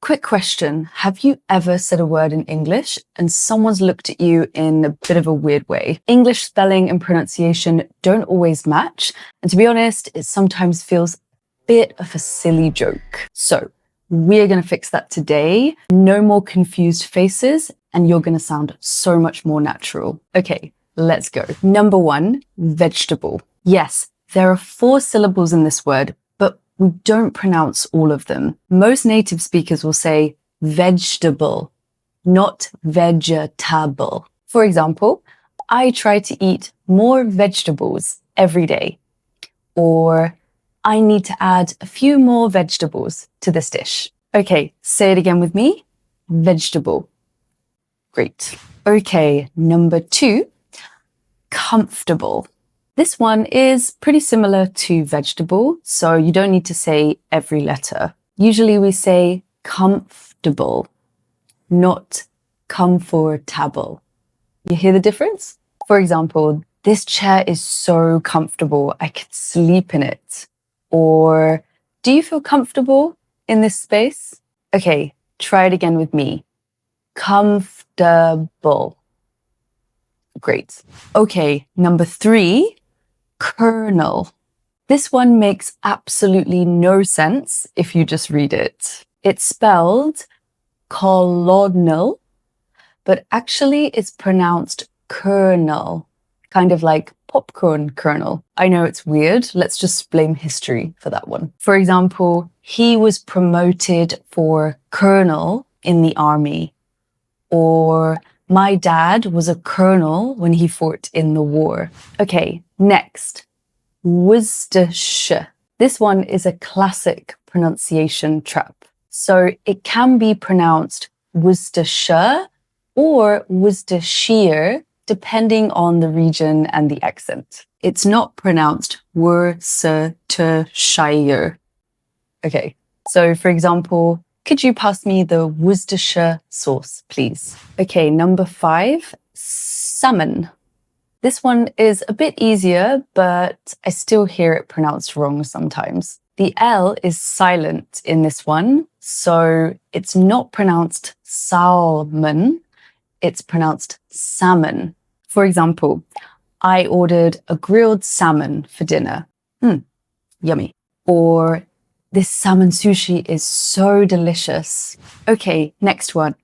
quick question. Have you ever said a word in English and someone's looked at you in a bit of a weird way? English spelling and pronunciation don't always match. And to be honest, it sometimes feels a bit of a silly joke. So we're going to fix that today. No more confused faces, and you're going to sound so much more natural. Okay, let's go. Number 1, vegetable. Yes, there are 4 syllables in this word, but we don't pronounce all of them. Most native speakers will say vege-table, not vege-table. For example, I try to eat more vegetables every day. Or I need to add a few more vegetables to this dish. Okay, say it again with me. Vegetable. Great. Okay, number 2, comfortable. This one is pretty similar to vegetable, so you don't need to say every letter. Usually we say comfortable, not comfortable. You hear the difference? For example, this chair is so comfortable, I could sleep in it. Or, do you feel comfortable in this space? Okay, try it again with me. Comfortable. Great. Okay, number 3, kernel. This one makes absolutely no sense if you just read it. It's spelled colonel, but actually it's pronounced kernel, kind of like popcorn kernel. I know it's weird. Let's just blame history for that one. For example, he was promoted for colonel in the army. Or my dad was a colonel when he fought in the war. Okay, next, Worcestershire. This one is a classic pronunciation trap. So it can be pronounced Worcestershire or Worcestershire, depending on the region and the accent. It's not pronounced Worcestershire. Okay, so for example, could you pass me the Worcestershire sauce, please? Okay, number 5, salmon. This one is a bit easier, but I still hear it pronounced wrong sometimes. The L is silent in this one, so it's not pronounced salmon, it's pronounced salmon. For example, I ordered a grilled salmon for dinner. Yummy. Or this salmon sushi is so delicious. Okay, next one.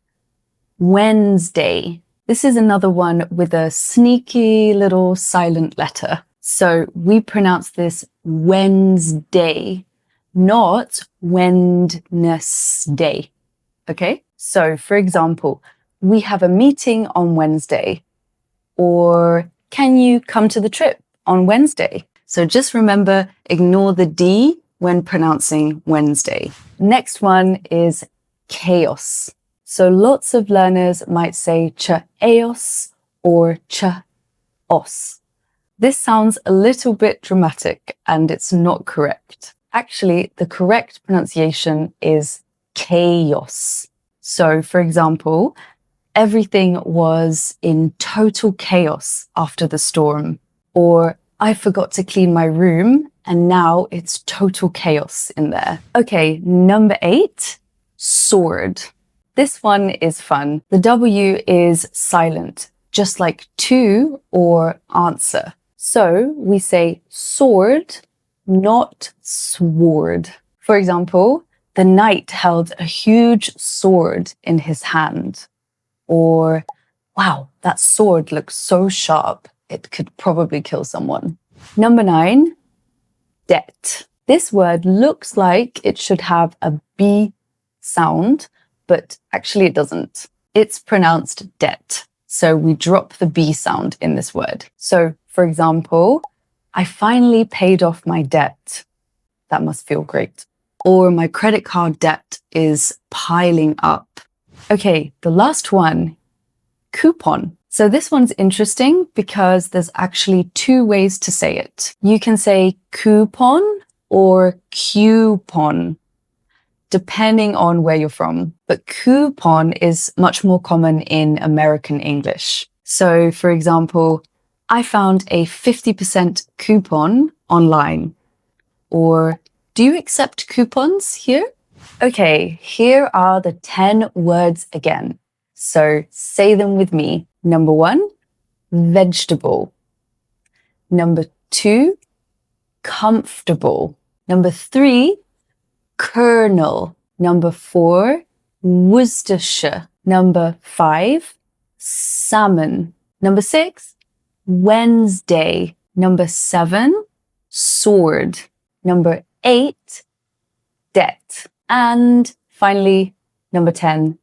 Wednesday. This is another one with a sneaky little silent letter. So we pronounce this Wednesday, not Wednesday. Okay? So for example, we have a meeting on Wednesday. Or can you come to the trip on Wednesday? So just remember, ignore the D when pronouncing Wednesday. Next one is chaos. So lots of learners might say chaos or chaos. This sounds a little bit dramatic and it's not correct. Actually, the correct pronunciation is chaos. So for example, everything was in total chaos after the storm. Or I forgot to clean my room and now it's total chaos in there. Okay, number 8, sword. This one is fun. The W is silent, just like to or answer. So we say sword, not sword. For example, the knight held a huge sword in his hand. Or, wow, that sword looks so sharp, it could probably kill someone. Number 9, debt. This word looks like it should have a B sound, but actually it doesn't. It's pronounced debt. So we drop the B sound in this word. So, for example, I finally paid off my debt. That must feel great. Or my credit card debt is piling up. Okay, the last one, coupon. So this one's interesting because there's actually 2 ways to say it. You can say coupon or coupon, depending on where you're from. But coupon is much more common in American English. So for example, I found a 50% coupon online. Or do you accept coupons here? Okay, here are the 10 words again. So say them with me. Number 1, vegetable. Number 2, comfortable. Number 3, kernel. Number 4, Worcestershire. Number 5, salmon. Number 6, Wednesday. Number 7, sword. Number 8, debt. And finally, number 10,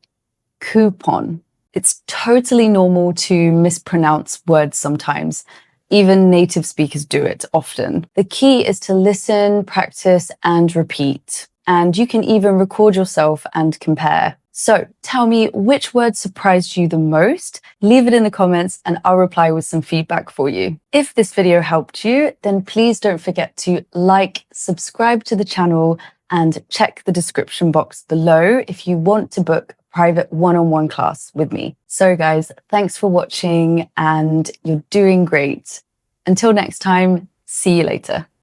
coupon. It's totally normal to mispronounce words sometimes. Even native speakers do it often. The key is to listen, practice, and repeat. And you can even record yourself and compare. So tell me which word surprised you the most. Leave it in the comments and I'll reply with some feedback for you. If this video helped you, then please don't forget to like, subscribe to the channel, and check the description box below if you want to book a private one-on-one class with me. So guys, thanks for watching and you're doing great. Until next time, see you later.